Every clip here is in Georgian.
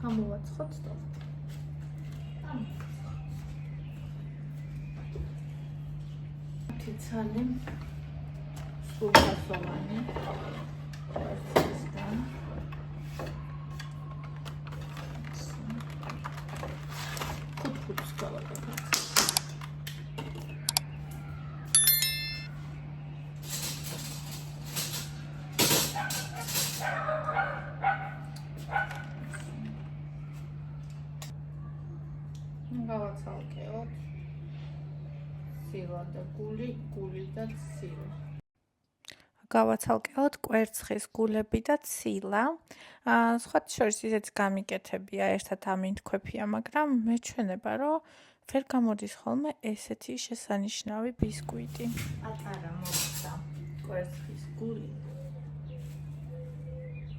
ამოვაცხოთ და თიცალი სულფასოვანი კვერცხისგან ფუტფუტს გავაკეთებ. გავაცალკეოთ ცილა და გული და ცილა. გავაცალკეოთ კვერცხის გულები და ცილა. სხვა შორის ისიც გამიკეთებია, ერთად ამინთქვეფია, მაგრამ მეჩვენება, რომ ვერ გამოდის ხოლმე ესეთი შესანიშნავი ბისკვიტი. პატარა მოხდა კვერცხის გული.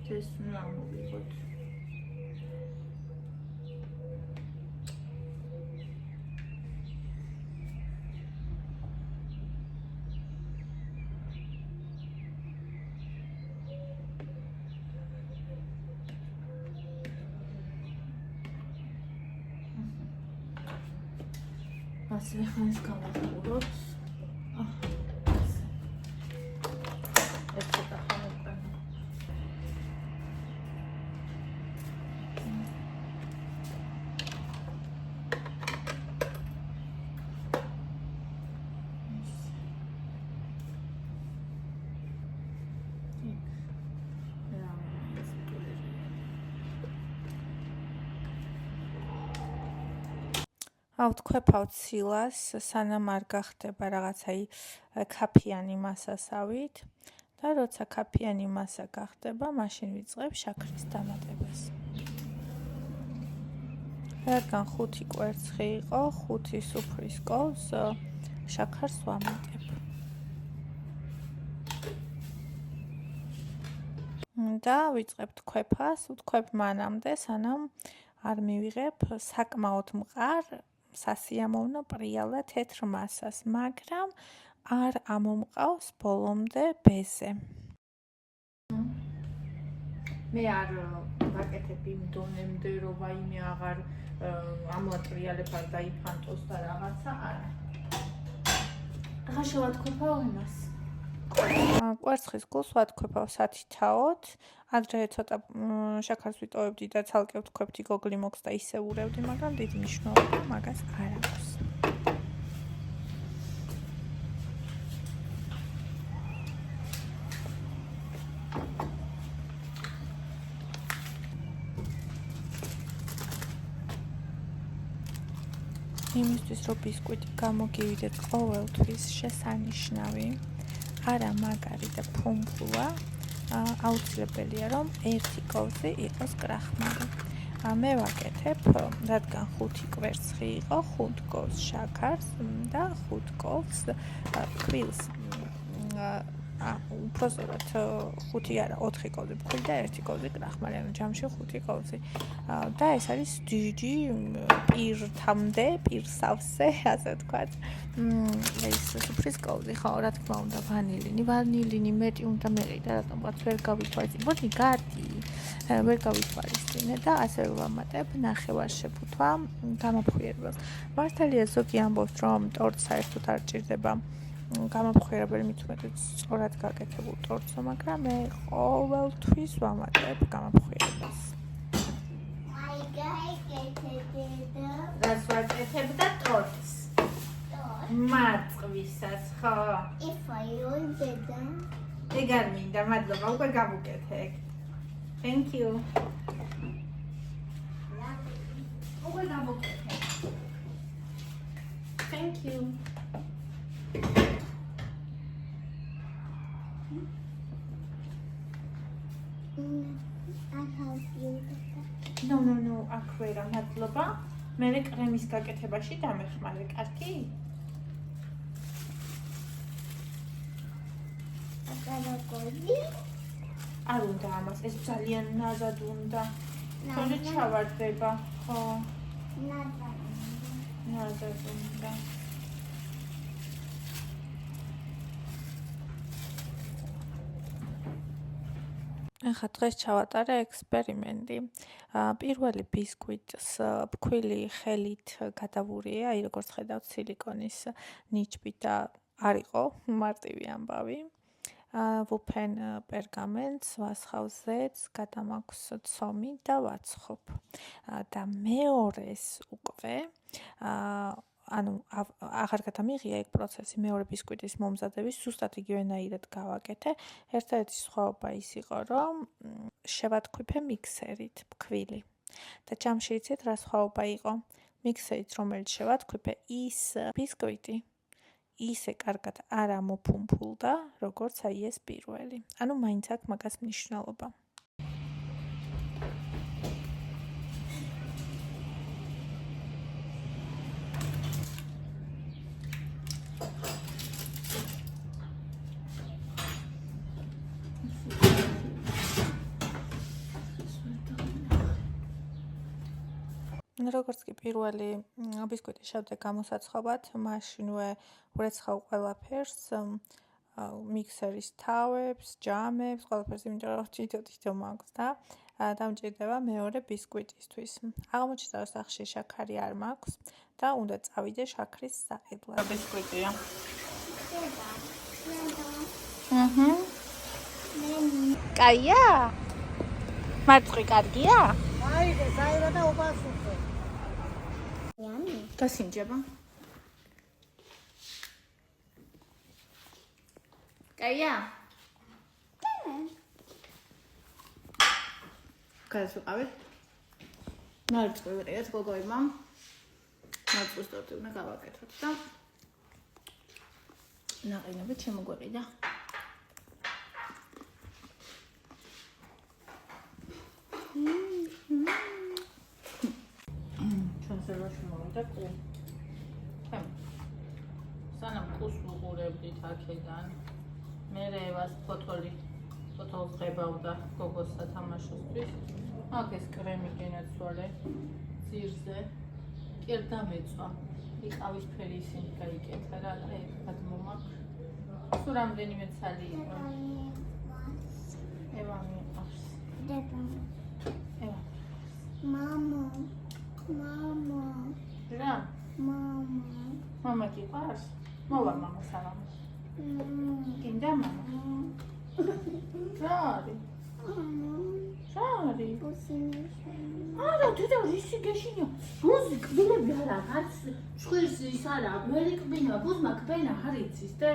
ეს უნდა მოვიღოთ. ასე ხანს გავახუროთ. ეს ცოტა ხანდა. ავთქვეფავთ ცილას, სანამ არ გახდება რაღაცა ქაფიანი მასასავით და როცა ქაფიანი მასა გახდება, მაშინ ვიწყებ შაქრის დამატებას. რადგან 5 კვერცხი იყო, 5 სუფრის კოლს შაქარს ვამატებ. და ვიწყებ თქვეფას, ვთქვებ მანამდე, სანამ არ მივიღებ საკმაოდ მყარ სასიამოვნო პრიალა თეთრ მასას, მაგრამ არ ამომყავს ბოლომდე ბეზე. მე არ ვაკეთებ იმ დონემდე, რომ ვაიმე აღარ ამოატრიალებ არ დაიფანტოს და რაღაცა, არა. ახლა შევათქვეფავ იმას. კვერცხის გულს ვათქვეფავ სათითაოდ, ადრე ცოტა შაქარს ვიტოვებდი და ცალკე ვთქვებდი გოგლი მოქს და ისე ურევდი, მაგრამ დიდი მნიშვნელობა მაგას არ აქვს. იმისთვის, რომ ბისკვიტი გამოგივიდეთ ყოველთვის შესანიშნავი, არა მაგარი და ფუმფუა, აუცილებელია, რომ 1 კოვზი იყოს კრახმალი. მე ვაკეთებ, რადგან 5 კვერცხი იყო, 5 კოვს შაქარს და 5 კოვს ქვილს. უпроსტად 5 არა, 4 კოვზი ფქვილი და 1 კოვზი კრახმალი, ანუ ჯამში 5 კოვზი. და ეს არის დიდი პირთამდე, პირსავსე, ასე ვთქვათ. ეს სუფრის კოვზი, ხო, რა თქმა უნდა, ვანილინი მეტი უნდა მეყიდა, რატომღაც ვერ გავითვალისწინე, გადი, ვერ გავითვალისწინე და ასე ვამატებ ნახევარშეფუთვა გამოფხვიერებელს. მართალია ზოგი ამბობს, რომ ტორტს საერთოდ არ ჭირდება გამოფხვიერებელი, მით უმეტეს სწორად გაკეთებულ ტორტსო, მაგრამ მე ყოველთვის ვამატებ გამოფხვიერებელს. რას ვაკეთებ და ტორტს? მარწყვისას, ხო? ეგარ მინდა, მადლობა, უკვე გავუკეთე. Thank you. უკვე გავუკეთე. Thank you. No, აქ ვერა, მადლობა. მე კრემის გაკეთებაში დამეხმარე, კარგი? არ უნდა ამას, ეს ძალიან ნაზად უნდა. თორე ჩავარდება, ხო? ნაზად უნდა. ახლა დღეს ჩავატარე ექსპერიმენტი. პირველი ბისკვიტს ფქვილი ხელით გადავურიე, აი როგორც ხედავთ სილიკონის ნიჩბით და არ იყო მარტივი ამბავი. ვუფენ პერგამენტს, ვასხავ ზეთს, გადამაქვს ცომი და ვაცხობ. და მეორეს უკვე ანუ აღარ გადამიღია ეგ პროცესი მეორე ბისკვიტის მომზადების, ზუსტად იგივენაირად გავაკეთე. ერთადერთი სხვაობა ის იყო, რომ შევატქვიფე მიქსერით ფქვილი. და ჯამში იცით რა სხვაობა იყო? მიქსერით რომელიც შევატქვიფე, ის ბისკვიტი ისე კარგად არ ამოფუმფულდა, როგორც აი ეს პირველი. ანუ მაინც აქვს მაგას მნიშვნელობა. როგორც კი პირველი ბისკვიტი შევდე გამოსაცხობად, მაშინვე ვრეცხავ ყველაფერს, მიქსერის თავებს, ჯამებს, ყველაფერს, იმიტომ რომ თვითონ მაქვს და დამჭირდება მეორე ბისკვიტისთვის. აღმოჩნდა, რომ სახლში შაქარი არ მაქვს და უნდა წავიდე შაქრის საყიდლად. ბისკვიტია. კაია? მარწყი კარგია? აიღე, საერა და უბასუხე. გასინჯება. კაია? გადასვიყავით. მარწყი ვიყიეთ გოგოებმა. მარწყის ტორტი უნდა გავაკეთოთ და ნაყინებით შემოგვეყიდა. ჩვენსერვაში მოვიდა კუ. სანამ კუს ვუყურებდით აქედან, მე რევას ფოტოლს ღებავდა გოგოს სათამაშოსთვის. აქ ეს კრემი გენაცვალე ძირზე. კერდა მეწვა. იყავისფერი ისინი გაიკეთა რა და ერთად მომაქ. სულ რამდენიმე ცალი იყო. ევა მიყვარს. ევა. მამა. რა? მამა გიყვარს? მოვა მამა სალამ. გინდა მამა? რა არის? რა არის? არა, დედა რისი გეშინია? ბუზი კბილები არ აქვს, ჭყვირს ის არა, ვერი კბინა, ბუზმა კბენა არ იცის, დე?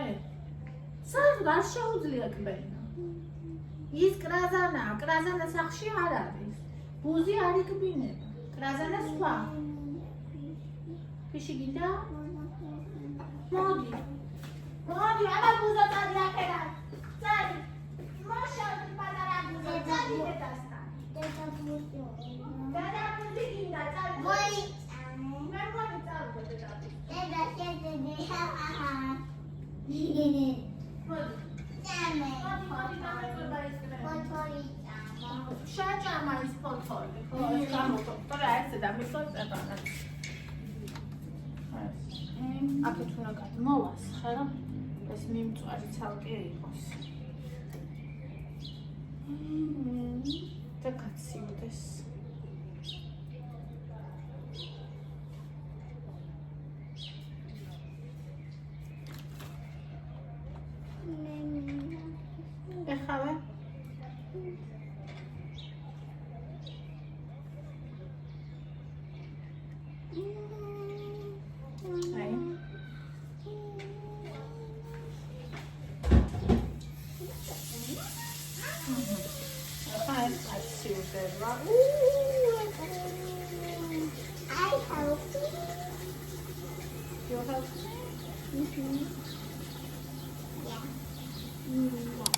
არ შეუძლია კბენა. ის კრაზანა სახლში არ არის. ბუზი არ იკბინება. კრაზანა სხვა. ფიში გინდა? მოდი, ამა ბუზა წადი აქედან. წადი. მოშავდი პატარა ბუზა, წადი დედასთან. დედა ბუზი გინდა, წადი. მე წავიდე დედასთან. შეჭამა ის ფოთოლი. ეს გამოვთო რა ესე და მისვლა წეღანა. აქეთ უნდა გადმოვასხე, რომ ეს მიმწვარი ცალკე იყოს. და გაცივდეს. ეხავე? აი. ახლა ეს გაცივდება. You help?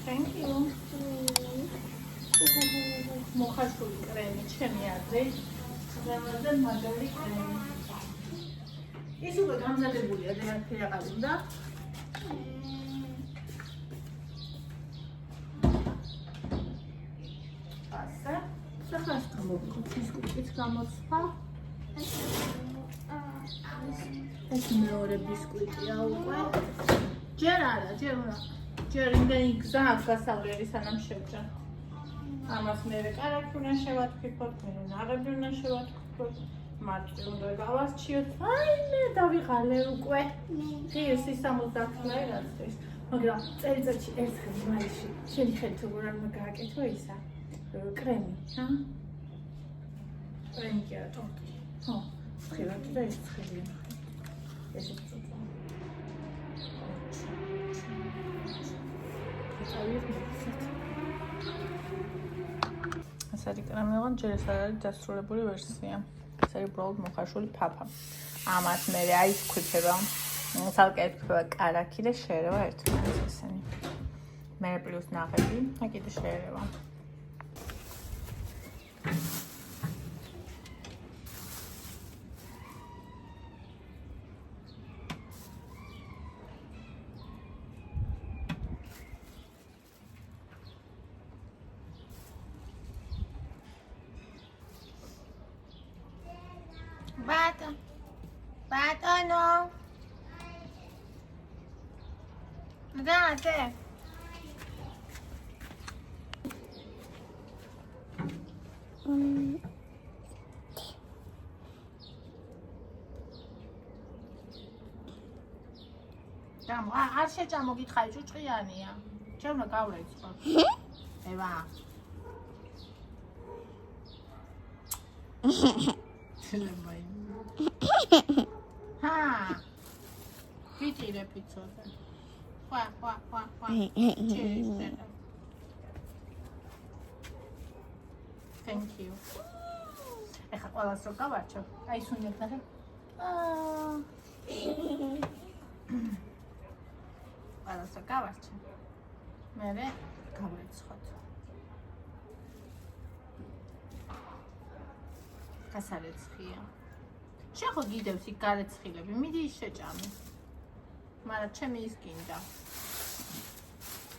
Thank you. მოხარშული კრემი, ჩემი აზრით, ძალიან მაგარი კრემი. ის უკვე გამზადებულია, დედაფერი აღარ უნდა. ასე. სახას გამოვიყოთ ბისკვიტიც გამოცვა. ეს მეორე ბისკვიტია უკვე. ჯერ არა, ჯერ იმდენი გზა აქვს გასავლელი სანამ შევჭა. ამას მე კარაქი უნდა შევატკიფოთ, მე ნაღები უნდა შევატკიფოთ, მარტივ უნდა გავარჩიოთ. მე დავიღალე უკვე. ღირს ის 70 ლარას, მაგრამ წელიწადში ერთხელ მაისში შენი ხელით როგორ არ მაგააკეთო ისა? კრემი, ჰა? კრემი კი არა, ტორტი. ხო, ცხელად და ეს ცხელია. ესე წუწვა. ეს არის კრემი, ოღონდ ჯერ ეს არის დასრულებული ვერსია. ეს არის უბრალოდ მოხარშული ფაფა. ამას მე აი ვქვითება. სალკე ვქვითება კარაქი და შეერევა ერთმანეთს ესენი. მე პლუს ნაღები, და კიდე შეერევა. Batono. Date. Jam, არ შეჭამო გითხარი ჭუჭყიანია. ჩემ რა გავრეცხო. ევა. ჰა. ვიტირე პიცოზე. ვა. Thank you. ეხა ყველას რო გავარჩევ. აი სუნიოთ ნახე. ყველას რო გავარჩევ. მერე გავრეცხოთ. გასარეცხია. შეხო გიდევს იქ გარეცხილები, მიდი ის შეჭამი. მაგრამ ჩემი ის გინდა.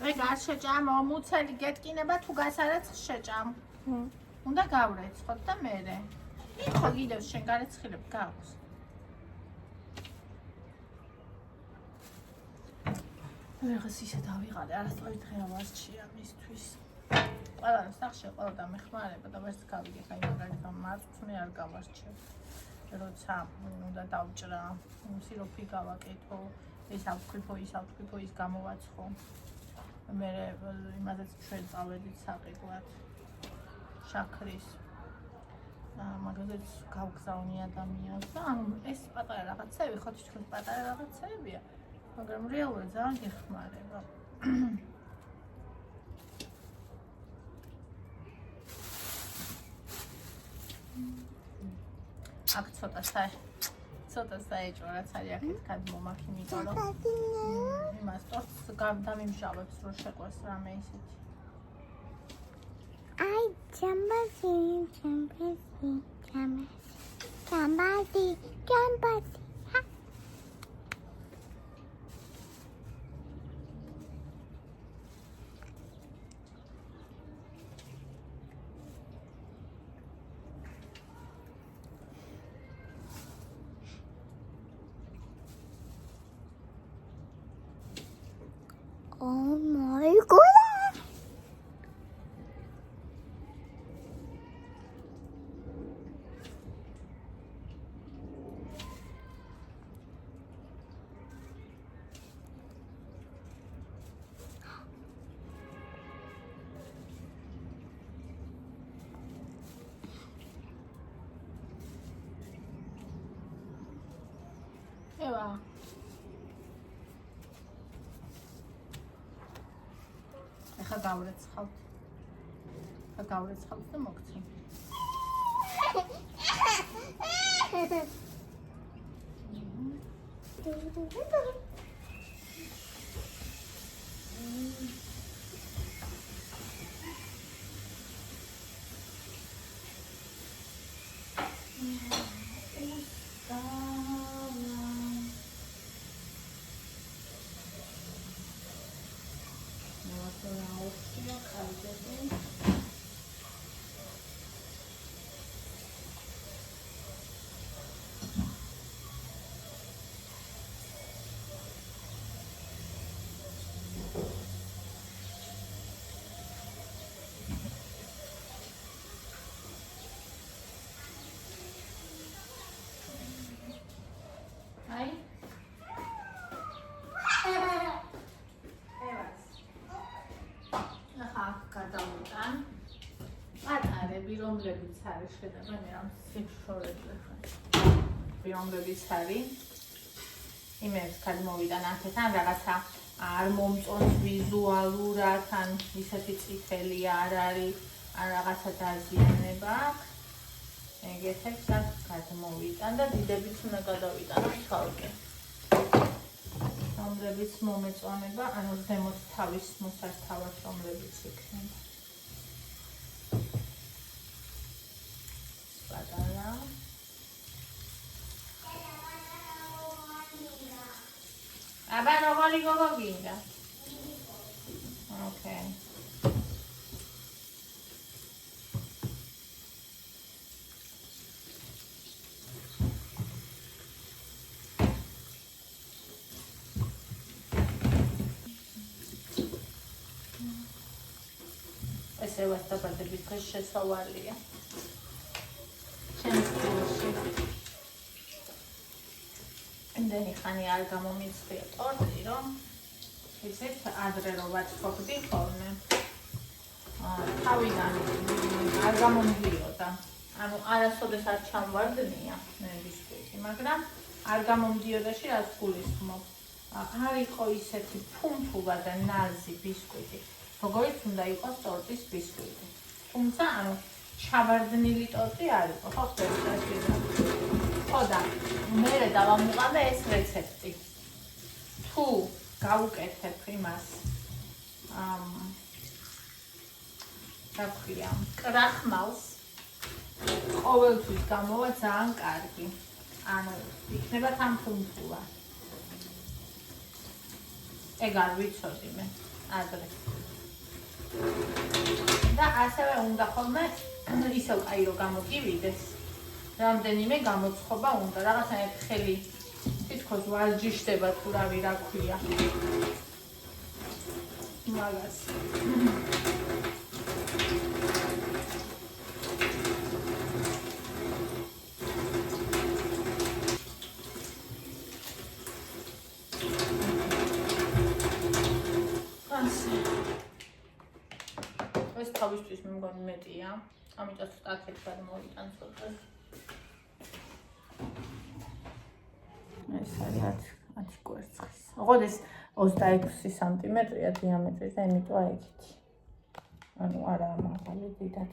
ეგ არ შეჭამო, მუცელი გეტკინება თუ გასარეცხს შეჭამ. უნდა გავრეცხოთ და მერე. იქ ხო გიდევს შენ გარეცხილები გაქვს. რაღაც ისე დავიღალე, არასწორი დღე ავარჩია მისთვის. ყველა სახში ყველა დამეხმარება და ვერც გავიგებ, აი მაგალითად მარწყვს მე არ გავარჩევ. როცა უნდა დავჭრა, სიროფი გავაკეთო, ეს ავთქვიფო, ის გამოვაცხო. მე იმაზეც ჩვენ წავედით საყიდლად. შაქრის მაგაზეც გავგზავნი ადამიანს და ანუ ეს პატარა რაღაცები, ხო თვითონ პატარა რაღაცებია, მაგრამ რეალურად ძალიან გეხმარება. აქ ცოტა საეჭვო რაც არის აქეთ გადმომაქი მიყოლო. იმას ტორტს დამიმჟავებს რო შეყვეს რამე ისეთი. Ay, chambasi. Oh my God. ევა. ეხა გავრეცხავთ. და მოგცემ. რომლებიც არის შედება მე ამ სიხშორებზე ხარ. რომლებიც არის იმებს ხარ მოვიდა ნახეთ ან რაღაცა არ მომწონს ვიზუალურად ან ისეთი წითელი არ არის ან რაღაცა დაზიანება აქვს. ეგეთებს აქ გადმოვიტან და დიდებიც უნდა გადავიტანო ცალკე. რომლებიც მომეწონება, ანუ ზემოთ თავის მოსართავად რომლებიც იქნება. პატარა. აბა როგორი გოგო გინდა? ოკეი. ესე ვასტაბადების დღეს შესავალია. ჩემს გულში. იმდენი ხანი არ გამომიწვია ტორტი, რომ ისეთ ადრე რო ვაწყობდი ხოლმე. თავიდან არ გამომდიოდა. ანუ არასოდეს არ ჩამვარდნია მე ბისკვიტი, მაგრამ არ გამომდიოდაში რაც გულისხმობ. არ იყო ისეთი ფუმფულა და ნაზი ბისკვიტი. როგორც უნდა იყოს ტორტის ბისკვიტი. თუმცა, ანუ ჩავარდნილი ტორტი არ იყო, ხო ხდება. ხო და მე დავამუყავე ეს რეცეპტი. თუ გავუკეთებ იმას რა ქვია, კრახმალს ყოველთვის გამოვა ძალიან კარგი. ანუ იქნება თან ფუმფულა. ეგ არ ვიცოდი მე ადრე. და ასევე უნდა ხოლმე ისევ კაი რომ გამოგივიდეს. რამდენიმე გამოცხობა უნდა, რაღაცა ხელი თითქოს ვარჯიშდება თუ რავი რა ქვია. მაგას. ეს თავისთვის მე მგონი მეტია. ამიტომ სტაკეთ გადმოვიტან ცოტა. ეს არის 10 კვერცხის. ოღონდ ეს 26 სანტიმეტრია დიამეტრი და იმიტომ აიქით. ანუ არა მაღალი დიდად.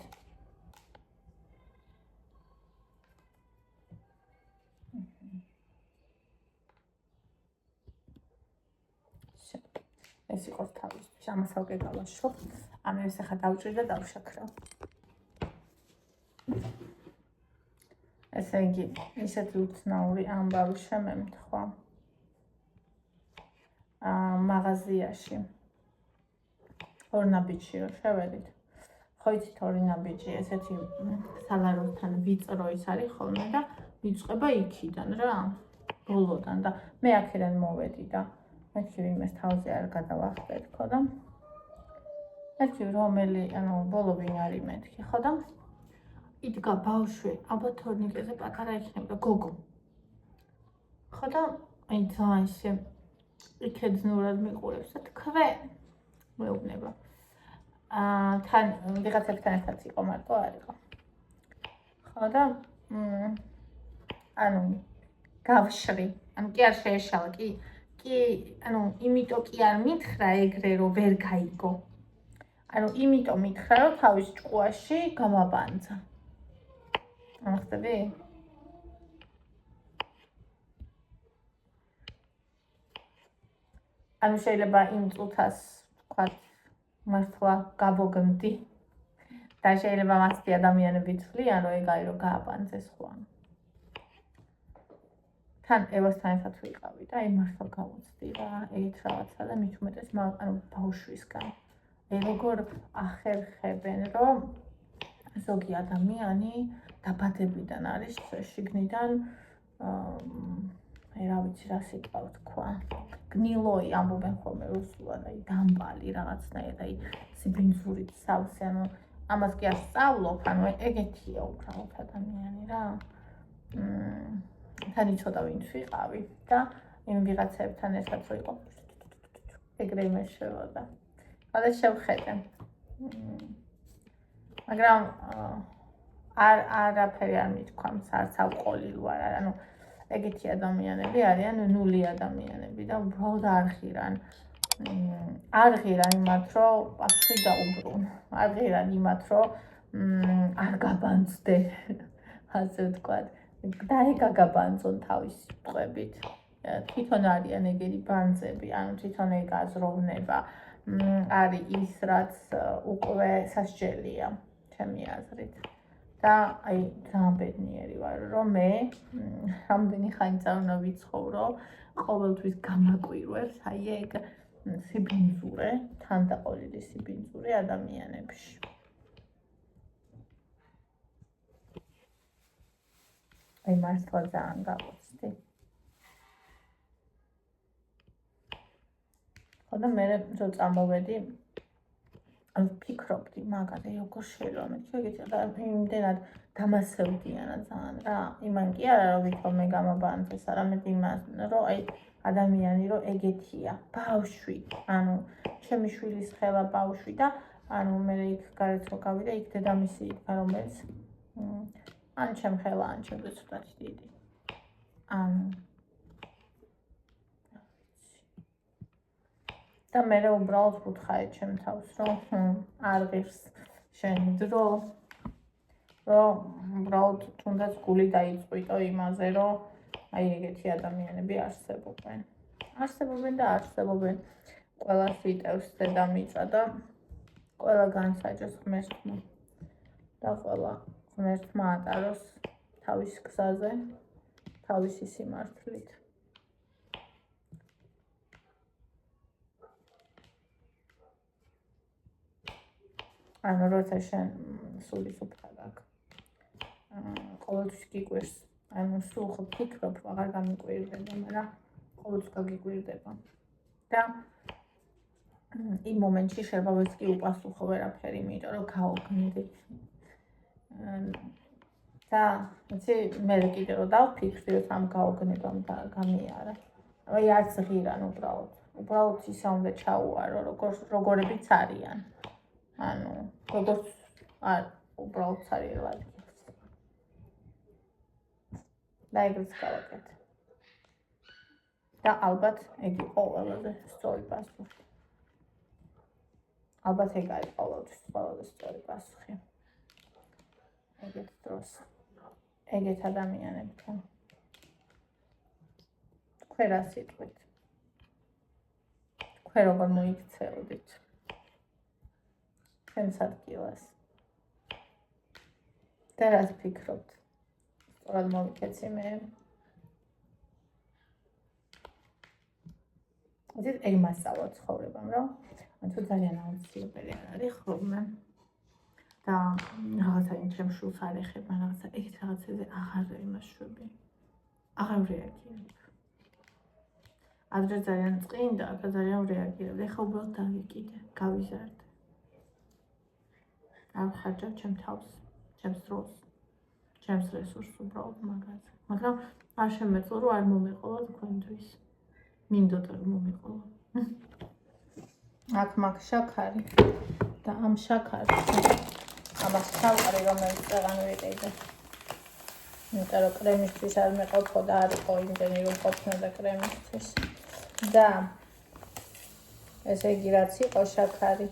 ეს იყო თავისთვის. ამას ალკე გავაშო. ამას ახლა დავჭრი და დავშაქრავ. ესე იგი, ისეთი უცნაური ამბავი შემემთხვა. მაღაზიაში. ორ ნაბიჯიო შევედით. ხო იცით ორი ნაბიჯი, ესეთი სალაროსთან ვიწრო ის არის ხოლმე და ვიწყება იქიდან რა, ბოლოდან და მე აქედან მოვედი და მეთქი ვინმეს თავზე არ გადავახტეთ ხო და მეთქი რომელი, ანუ ბოლო ვინ არის მეთქი ხო და იდგა ბავშვი, ალბათ თორნიკეზე პატარა იქნება გოგო. ხო და აი ძალიან ისე იქედნურად მიყურებს და თქვენ მეუბნება. თან ვიღაცებთან ერთად იყო, მარტო არ იყო. ხო და ანუ გავშრი, ანუ კი არ შეეშალა, კი, ანუ იმიტომ კი არ მითხრა ეგრე რომ ვერ გაიგო. ანუ იმიტომ მითხრა რომ თავის ჭკუაში გამაბანძა. ახტები? ანუ შეიძლება იმ წუთას ვთქვათ მართლა გავოგნდი და შეიძლება მასწი ადამიანები თვლიან რომ ეგ არის რომ გააბანძეს ხო. თან ევასთან ერთად ვიყავი და აი მართლა გავუცდი რა ეგეთ რაღაცა და მით უმეტეს ანუ ბავშვისგან. როგორ ახერხებენ რომ ზოგი ადამიანი დაბადებიდან არის შიგნიდან რა ვიცი რა სიტყვა ვთქვა. გნილოი ამბობენ ხოლმე რუსულად, აი დამბალი რაღაცნაირად, აი სიბინძურით სავსე, ანუ ამას კი არ სწავლობ, ანუ ეგეთია უბრალოდ ადამიანი რა. თან იცოდა ვინც ვიყავი და იმ ვიღაცებთან ერთად რო იყო. ეგრე იმეშებოდა. და შევხედე. მაგრამ არაფერი არ მithქვამს, არც ავყოლილ ვარ, ანუ ეგეთი ადამიანები არიან ნული ადამიანები და უბრალოდ არ ღირან იმათ, რომ პასუხი დაუბრუნ, არ ღირან იმათ, რომ არ გაბანძდე, ასე ვთქვათ, დაეგაგაბანძონ თავისი ტყვებით. თვითონ არიან ეგერი ბანძები, ანუ თვითონ ეგ აზროვნება არის ის, რაც უკვე სასჯელია, ჩემი აზრით. და აი ძალიან ბედნიერი ვარ, რომ მე რამდენი ხანი წავნა ვიცხოვრო, ყოველთვის გამაკვირვებს აი ეგ სიბინძურე, თანდაყოლილი სიბინძურე ადამიანებში. აი მართლა ძალიან გავუცდი. ხოდა მე რო წამოვედი, ანუ ფიქრობდი მაგაზე როგორ შეიძლება მე შეგეჭირა და იმდენად დამასევდიანა ძალიან რა. იმან კი არა რომ ვითომ მე გამაბანძეს, არამედ იმას რომ აი ადამიანი რომ ეგეთია, ბავშვი, ანუ ჩემი შვილის ხელა ბავშვი და ანუ მე იქ გარეთ რო გავიდა, იქ დედამისი იქა, რომელიც ან ჩემ ხელა, ან ჩემზე ცოტათი დიდი. ანუ და მე უბრალოდ ვუთხარი ჩემ თავს, რომ არ ღირს შენი დრო, რომ უბრალოდ თუნდაც გული დაიწყვიტო იმაზე, რომ აი ეგეთი ადამიანები არსებობენ. არსებობენ და არსებობენ. ყველას იტევს დედამიწა და ყველა განსაჯოს ღმერთმა. და ყველა ღმერთმა ატაროს თავის გზაზე, თავისი სიმართლით. ანუ როცა შენ სულის უფრად აქვს, ყოველთვის გიკვირს, ანუ სულ ხო ფიქრობ, აღარ გამიკვირდება, მაგრამ ყოველთვის გაგიკვირდება. და იმ მომენტში შეიძლება ვერც კი უპასუხო ვერაფერი, იმიტომ რომ გაოგნდი. და იცი, მე კიდე რომ დავფიქრდი, რომ ამ გაოგნებამ გამიარა. აი არც ღირან უბრალოდ ისა უნდა ჩაუარო, როგორებიც არიან. ანუ როგორც არ უბრალოდ ცარიერად და ეგრეც გავაკეთე. და ალბათ ეგ იყო ყველაზე სწორი პასუხი. ალბათ ეგ არის ყოველთვის ყველაზე სწორი პასუხი. ეგეთ დროს ეგეთ ადამიანებთან თქვენ რა სიტყვით? თქვენ როგორ მოიქცეოდით? ჩემს ადგილას. და რას ფიქრობთ? სწორად მოვიქეცი მე? იცით, ეგ მასწავლა ცხოვრებამ, რომ თუ ძალიან აუცილებელი არ არის ხოლმე და რაღაცა იმ ჩემ შულს არ ეხება, რაღაცა ეგეთ რაღაცაზე აღარ იმაშვები. აღარ რეაგირებ. ადრე ძალიან წმინდა და ძალიან რეაგირებდი. ეხლა უბრალოდ დავიკიდე, გავიზარდე. ავხარჯავ ჩემ თავს, ჩემს დროს, ჩემს რესურსს უბრალოდ მაგაზე. მაგრამ არ შემეძლო, რომ არ მომეყოლა თქვენთვის. მინდოდა რომ მომეყოლა. აქ მაგ შაქარი და ამ შაქარს ამას ჩავყარი, რომელიც წეღან ვიყიდე. იმიტომ რომ კრემისთვის არ მეყოფო და არ იყო იმდენი რომ ყოფნა კრემისთვის. და ესე იგი რაც იყო შაქარი.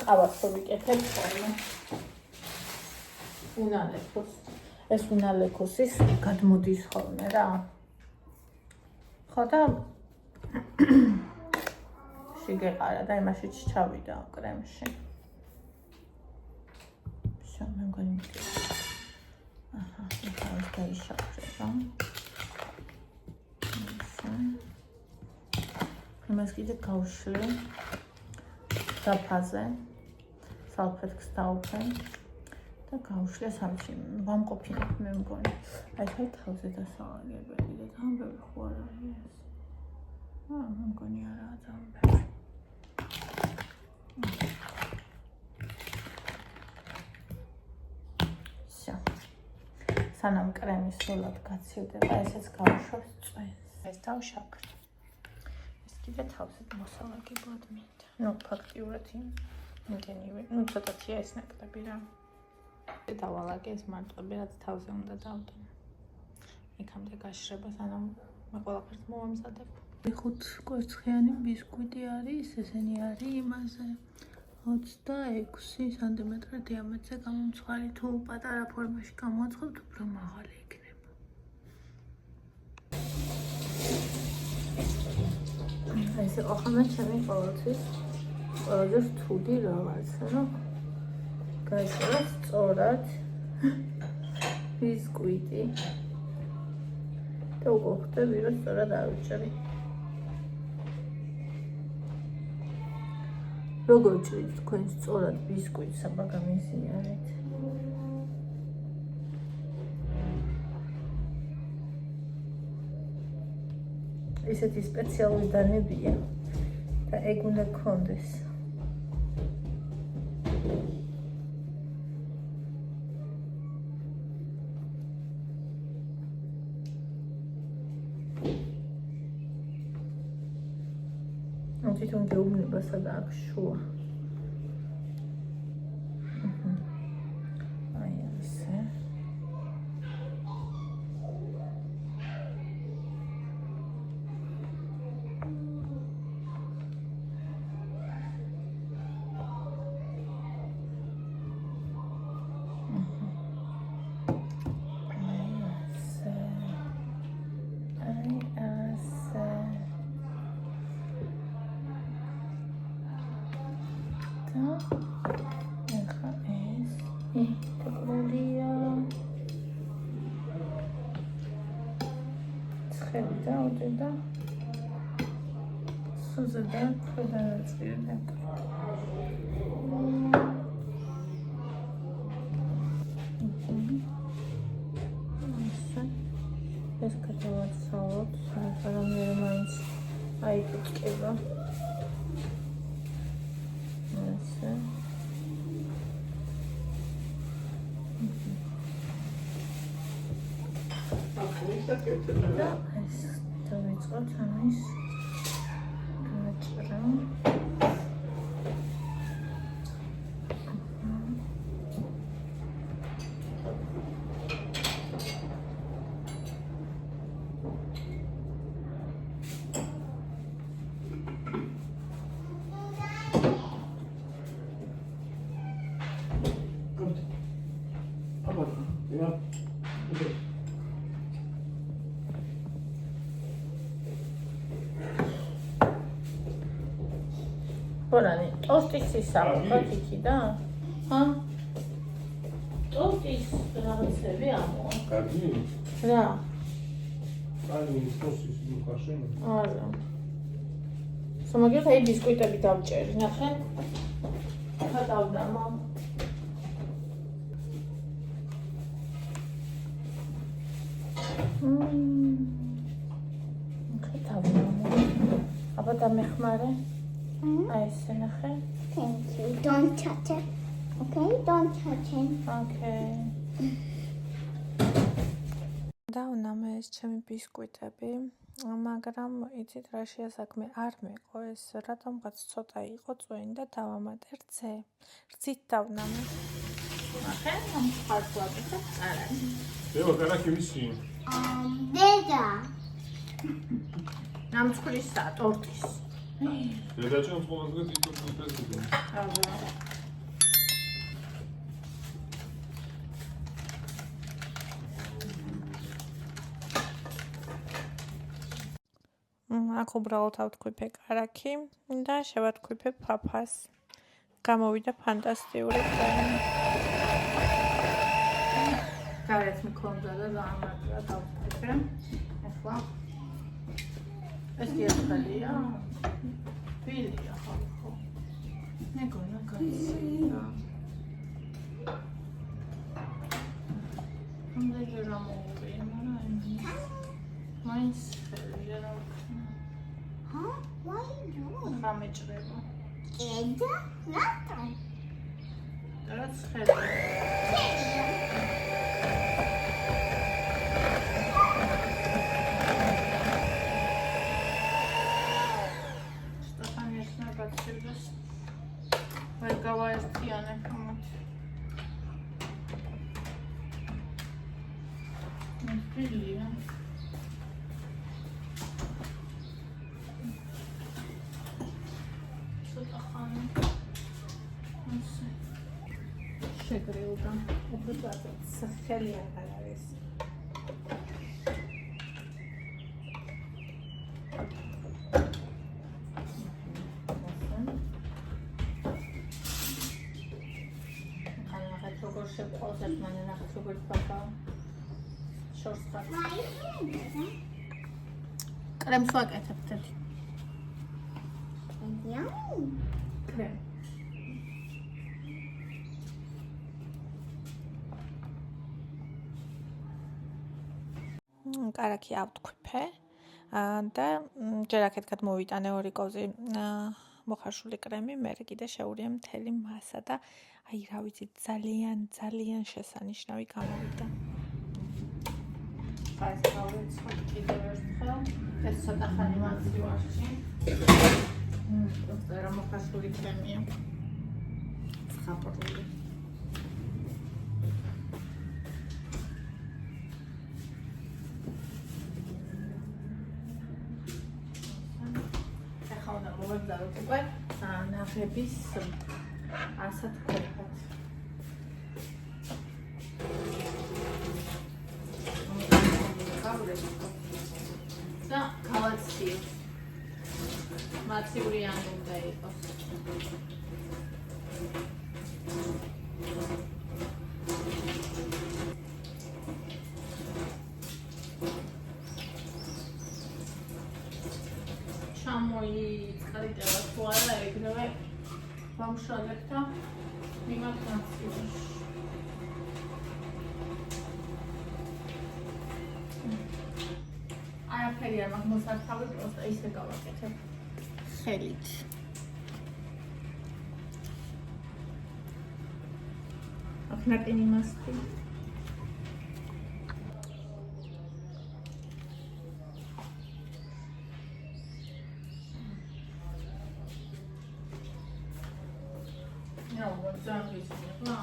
ყავას რო ვიკეთებ ხოლმე. უნალექოს. ეს უნალექოსის გადმოდის ხოლმე რა. ხო და შეგეყარა და იმაში ჩავიდა კრემში. შენ მე მგონი აჰა, ეს გაიშავრება. იმას კიდე გავშლი. დაფაზე. სალფეტკს დავფენ და გავშლი სამში. ვამყოფინებ მე მგონი. აი თავზე დასალაგებელი და თან ბევრი ხო არ არის ეს. მე მგონი არაა ძალიან ბევრი. სანამ კრემი სრულად გაცივდება, ესეც გავუშვებს წვენს. ეს დავშაქრე. ეს კიდე თავზე მოსალაგებლად მინდა. ნუ ფაქტიურად იმდენივე. ნუ ცოტათია ეს ნაკლები რა. დავალაგე ეს მარტოები, რაც თავზე უნდა დავდო. იქამდე გაშრება, სანამ მე ყველაფერს მოვამზადებ. 5 კვერცხიანი ბისკვიტი არის, ესენი არის იმაზე 26 სანტიმეტრი დიამეტრზე გამომცხვარი. თუ პატარა ფორმაში გამოაცხობთ, უფრო მაღალი იქნება. ეს იყო ხომ ჩემი ყოველთვის ყველაზე რთული რაღაცა, რომ გაიწერა სწორად ბისკვიტი და უკვე ხვდები, რომ სწორად ავიჭრი. როგორ ჭრით თქვენ სწორად ბისკვიტს აბა გამიზიარეთ? ესეთი სპეციალური დანებია და ეგ უნდა გქონდეს. თვითონ გეუბნება სადა აქვს შუა. აი ასე. და სუზედა ქვედანაწილდა. ეს კეთილად სალოთ, რამდენი მაინც აიკეთება. ასე. და ეს დავიწყოთ ამის გაჭრა. Borani, tostis isavokot ikიდან? Ha? Tostis რაღაცები ამო. კარგი? რა? კარგი, tostis მიხარშენ? არა. სამაგერთ აი ბისკვიტები დავჭერი, ნახე. ხა დავდამა. ხა დავდამა. აბა დამეხმარე. I see nothing. Thank you. Don't touch it. Okay? Don't touch it. Okay. დაუნამე ეს ჩემი ბისკვიტები, მაგრამ იცით რა შეასაქმე არ მეყო ეს რატომღაც ცოტა იყო წვენი და დავამატე რძე. რძით დავნამე. ახლა ამ ხალხად არა. ევა კარაკი ვისი? Deda. ნამცხრისა ტორტის. დედაჩემს ყველაზე ტიპური პრეზიდენტი. აბა. აქ უბრალოდ ავთქვიფე კარაქი და შევათქვიფე ფაფას. გამოვიდა ფანტასტიკური კვენი. გარეთ მქონდა და ამატრა დავთქვიფე. ახლა ეს დიახალია. Vilja halko. Negona katsida. Onde movi, mais geral. Huh? What are you doing? Ramechreba. Eda? Nothing. That's heavy. ვერ გავაერთიანებ ამათ. Brilliant. შეგრეულდა. უბრალოდ სახელი არ არის. ახლა როგორ შეყავს ერთმანე ნახეთ როგორ ფაფა. შორს ხარ. კრემს ვაკეთებთ ერთი. Yummy. კრემ. კარაქი ავთქვიფე და ჯერ აქეთ გადმოვიტანე 2 კოვზი მოხარშული კრემი, მე კიდე შეურია მთელი მასა და აი რა ვიცი ძალიან შესანიშნავი გამოვიდა. აი გავეცოთ კიდევ ერთხელ. ეს ცოტა ხანი მაცივარში. პროსტა რა მოხარშული კრემია. ხაპრული. მოვაგზავნოთ უკვე ნაღების ასად ყოფათ. და გავაცივ. მაცივრიანი უნდა იყოს. ჩამოიწყრიტება თუ არა ეგრევე ვამშვალებ და მიმართ მაცივარში. არაფერი არ მაქვს მოსართავი, პროსტა ისე გავაკეთებ ხელით. აქ ნაკენი მასკი. ზანგის ნა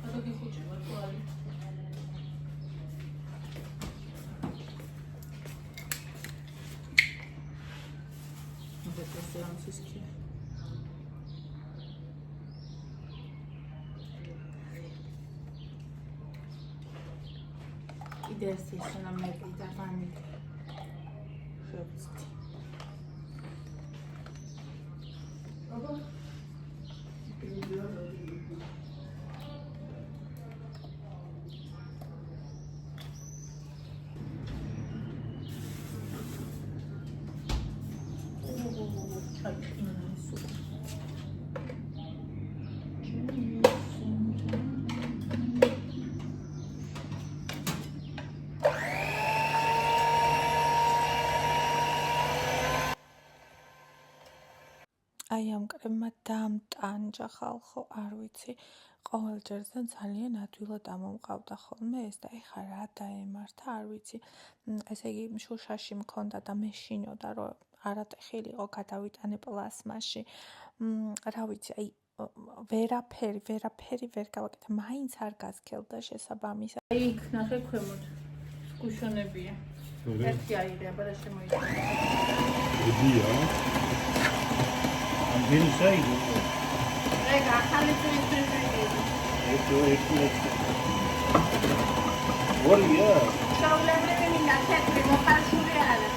ადა გიხუჭება თვალი ეს ამის კი იდეას ისნა მე და ვანი შევწი აბა აი ამ კრემმა დამტანჯა ხალხო, არ ვიცი, ყოველ ჯერზე ძალიან ადვილად ამომყავდა ხოლმე ეს და ეხა რა დაემართა, არ ვიცი. ესე იგი შუშაში მქონდა და მეშინოდა, რომ არატეხილიყო, გადავიტანე პლასმაში. რა ვიცი, აი ვერაფერი ვერ გავაკეთე, მაინც არ გასქელდა შესაბამისად. აი იქ ნახე ქვემოთ გუშონებია. ერთი აირება და შემოიჭრა. იდია. I'm very sorry. Rega, ახალი წვირი. ვორია. შავლები მინდა თეთრი მოხარშული არა.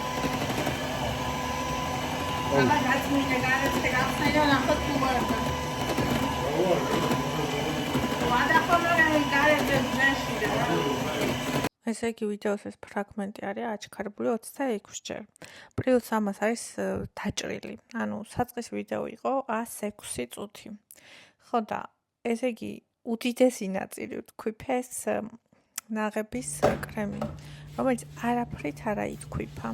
აბა გაწმინდა გარეთზე გავხსნა ნახოთ თუ ვარდა. ვადა ხოლმე გარეთზე ძეშია. ესე იგი ვიდეოს ეს ფრაგმენტი არის აჩქარებული 26 ჯერ. პლუს ამას არის დაჭრილი. ანუ საწყის ვიდეო იყო 106 წუთი. ხო და ესე იგი უდიდესი ნაწილი ვთქვიფე ეს ნაღების კრემი, რომელიც არაფრით არ აითქვიფა.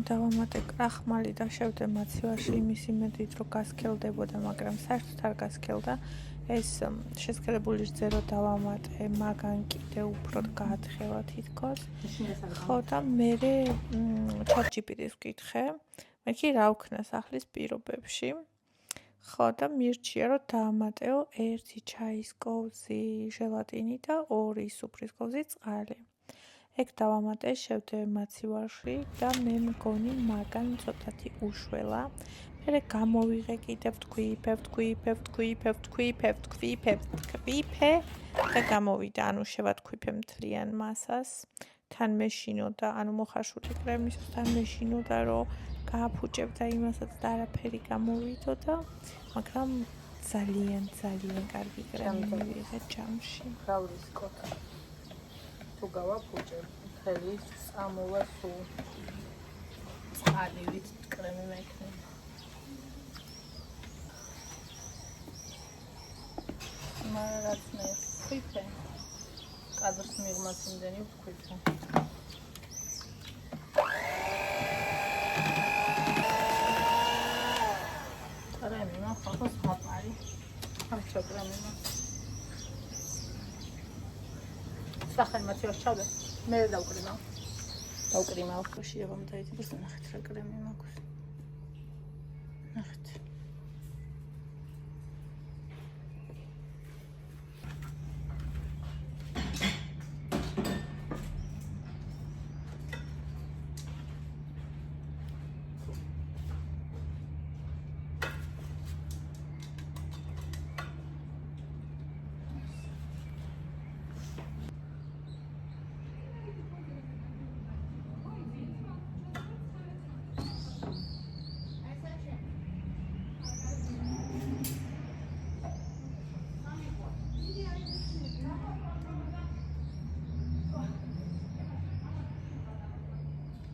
დავამატე კრახმალი და შევდე მაცივარში იმის იმედით, რომ გასქელდებოდა, მაგრამ საერთოდ არ გასქელდა. ეს შესქელებული რძერო დავამატე, მაგან კიდე უფრო გაათხევა თითქოს. ხო და მე ChatGPT-ს ვკითხე, მე კი რა ვქნა სახლის პირობებში. ხო და მირჩია, რომ დაამატეო 1 ჩაის კოვზი ჟელატინი და 2 სუფრის კოვზი წყალი. ეგ დავამატე შევდე მაცივარში და მე მგონი მაგან ცოტათი უშველა. მერე გამოვიღე კიდევ ვთქვიფე და გამოვიდა, ანუ შევათქვიფე მთლიან მასას. თან მეშინოდა, ანუ მოხარშული კრემისთან მეშინოდა, რომ გააფუჭებდა იმასაც და არაფერი გამოვიდოდა, მაგრამ ძალიან კარგი კრემი მივიღე ჯამში. გავლის კოთა. თუ გავაფუჭებ, მთელი წამოვა სულ წყალივით კრემი მექნება. მაგრამ რაც მე ვთქვიფე, კადრს მიღმაც იმდენი ვთქვიფე. კრემი მახავს მაპარი. ამჩო კრემი მახავს. სახელმწიფოს ჩავდე. მე დავკრიმავ. შეიძლება დაიწყოს ნახეთ რა კრემი მაქვს. ნახეთ.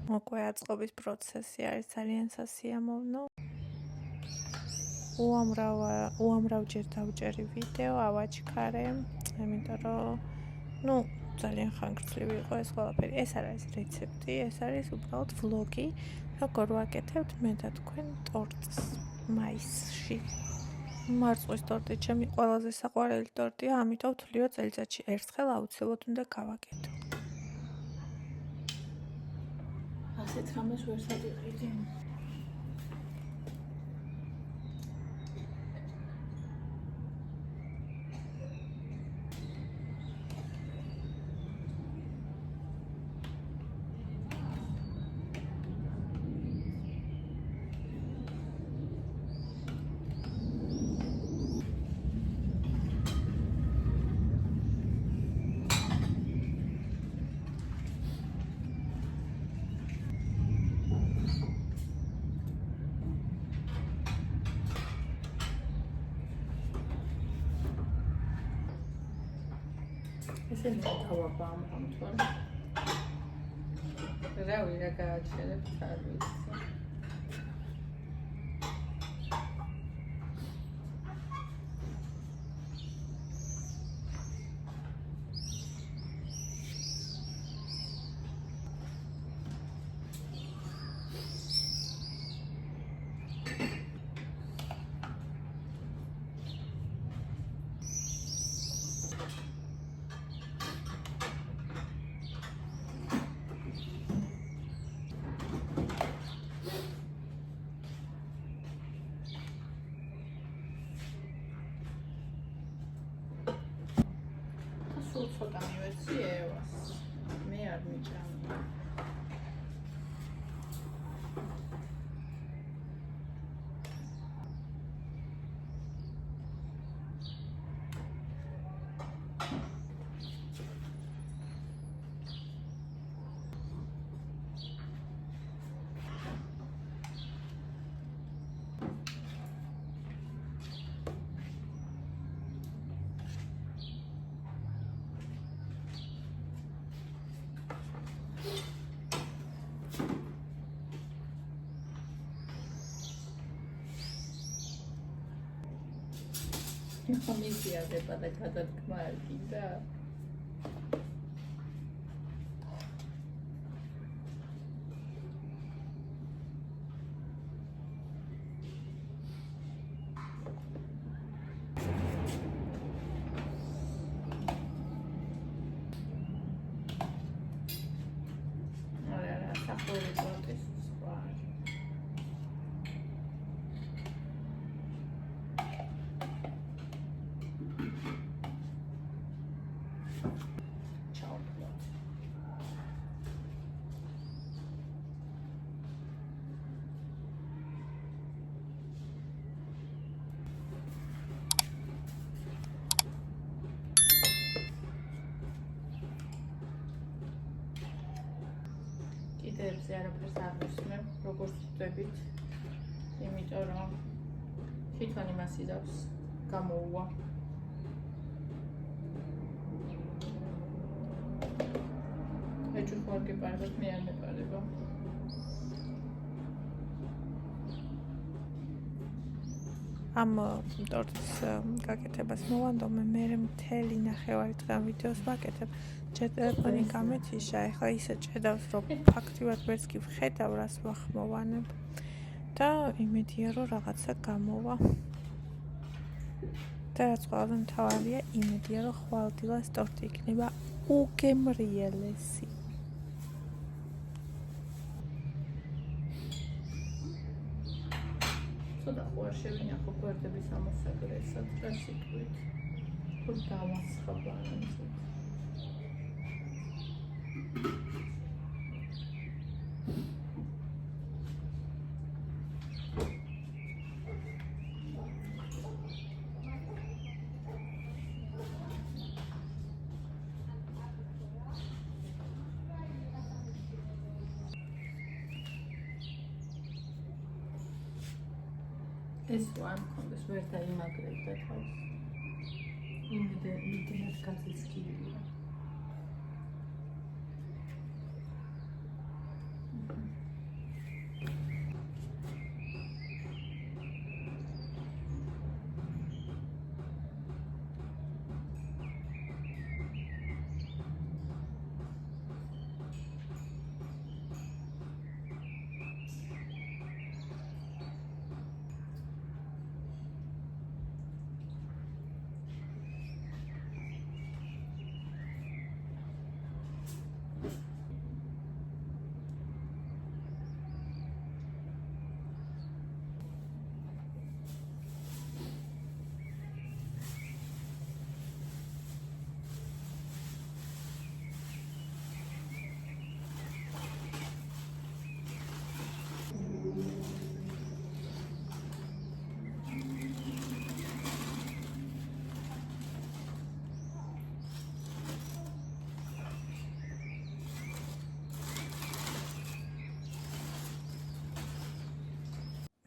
მოკვე აწყობის პროცესი არის ძალიან სასიამოვნო. უამრავჯერ დავჭერი ვიდეო, ავაჩქარე, იმიტომ რომ ძალიან ხანგრძლივი იყო ეს ყველაფერი. ეს არ არის რეცეპტი, ეს არის უბრალოდ ვლოგი, როგორ ვაკეთებთ მე და თქვენ ტორტს მაისში. მარწყვის ტორტი ჩემი ყველაზე საყვარელი ტორტია, ამიტომ თვლიო წელიწადში ერთხელ აუცილებლად უნდა გავაკეთო. ასეთ რამეს ვერ სადიყიდი. ესე დავაბა ამ თვალ. რავი რა გააჩერებთ არ ვიცი. სულ ცოტა მივეცი ევას. მე არ მიჭამი. მიზიადება და გადადგმა არ გინდა. არა, საფუძველი ტორტის სხვა. ვიდეოებზე არაფერს არ ვისმევ, როგორც ვხვდებით, იმიტომ რომ თვითონ იმას იზავს გამოუვა. ეჭვი ხوار გეპარებათ, მე არ მეპარება. ამ ტორტის გაკეთებას მოვანდომე, მე მთელი ნახევარი დღე ამ ვიდეოს ვაკეთებ. ჯერ ტელეფონი გამეთიშა, ეხლა ისე ჭედავს, რომ ფაქტიურად ვერც კი ვხედავ, რას ვახმოვანებ და იმედია, რომ რაღაცა გამოვა. და რაც ყველაზე მთავარია, იმედია, რომ ხვალდილას ტორტი იქნება უგემრიელესი. ცოტა ხوار შევინახო გვერდების ამოსაგრესად და სიტყვით. თუ დავასხაბანებ. ეს ვან კონდეს ვერ დაიმაგრებდა თავს. იმდენად გაწესქილია.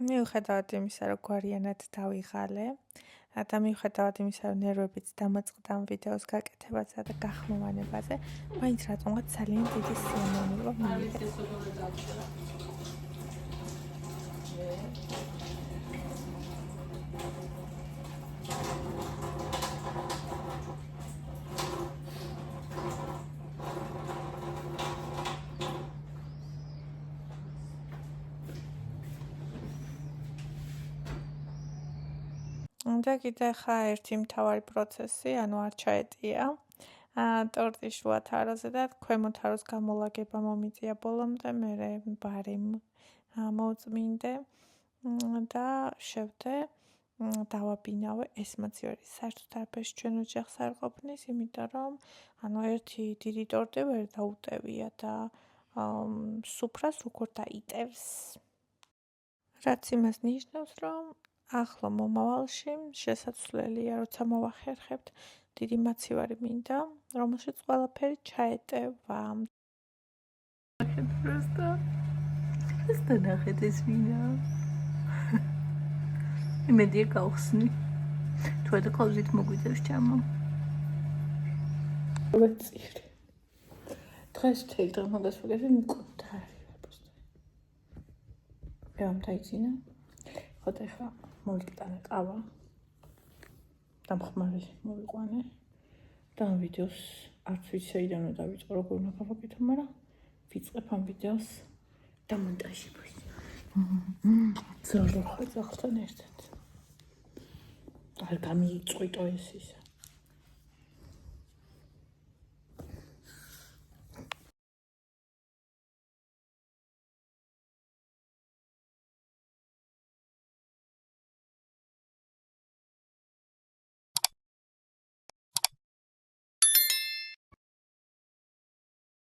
მიუხედავად იმისა, რომ გვარიანად დავიღალე და მიუხედავად იმისა, რომ ნერვებიც დამაწყდა ამ ვიდეოს გაკეთებაზე და გახმოვანებაზე, მაინც რატომღაც ძალიან დიდი სიამოვნება მიიღე. და კიდე ხა ერთი მთავარი პროცესი, ანუ არ ჩაეტია ტორტის შუა თაროზე და ქვემოთ თაროს გამოლაგება მომიწია ბოლომდე, მერე ბარემ მოწმინდე და შევდე დავაბინავე, ეს მოცივერი საერთოდ არაფერს ჩვენ ოჯახს არ ყოფნის, იმიტომ რომ ანუ ერთი დიდი ტორტი ვერ დაუტევია და სუფრას როგორ დაიტევს. რაც იმას ნიშნავს, რომ ახლა მომავალში შესაძლებელია, როცა მოვახერხებთ, დიდი მაცივარი მინდა, რომელშიც ყველაფერი ჩაეტევა. Просто ნახეთ ეს ვინა. იმედია გავხსნი. თუ და კოლზით მოგვიძებს ჭამა. ვეცիր. დღეს თელ დღე მაგას ვიგები მკვდარი просто. եմ დაიცინა. ხოთა ხა მოვიკტანე ყავა. დამხმარე მოვიყვანე. და ამ ვიდეოს არც ვიცი საიდანვე დავიწყო, როგორ უნდა გავაკეთო, მაგრამ ვიწყებ ამ ვიდეოს დამონტაჟებას. ზოლო ხოთახთან ერთად. არ გამიიწყვიტო ეს ისა.